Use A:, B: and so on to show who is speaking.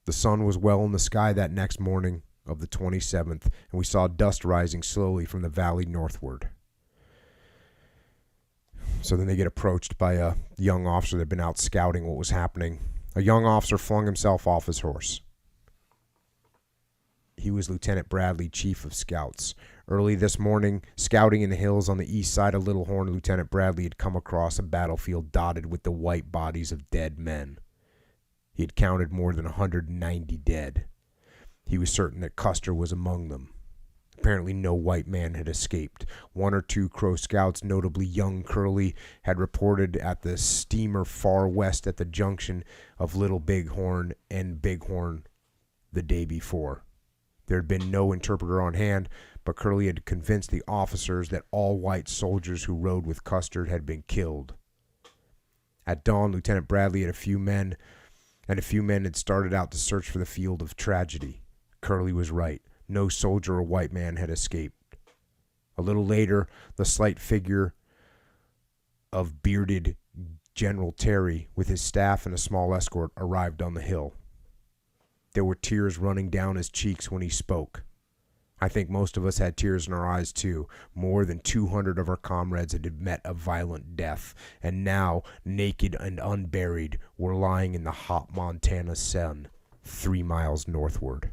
A: The sun was well in the sky that next morning of the 27th, and we saw dust rising slowly from the valley northward. So then they get approached by a young officer that had been out scouting what was happening. A young officer flung himself off his horse. He was Lieutenant Bradley, Chief of Scouts. Early this morning, scouting in the hills on the east side of Little Horn, Lieutenant Bradley had come across a battlefield dotted with the white bodies of dead men. He had counted more than 190 dead. He was certain that Custer was among them. Apparently no white man had escaped. One or two Crow scouts, notably young Curly, had reported at the steamer far west at the junction of Little Bighorn and Bighorn the day before. There had been no interpreter on hand, but Curly had convinced the officers that all white soldiers who rode with Custer had been killed. At dawn, Lieutenant Bradley and a few men had started out to search for the field of tragedy. Curly was right. No soldier or white man had escaped. A little later, the slight figure of bearded General Terry, with his staff and a small escort, arrived on the hill. There were tears running down his cheeks when he spoke. I think most of us had tears in our eyes too. More than 200 of our comrades had met a violent death, and now, naked and unburied, were lying in the hot Montana sun 3 miles northward.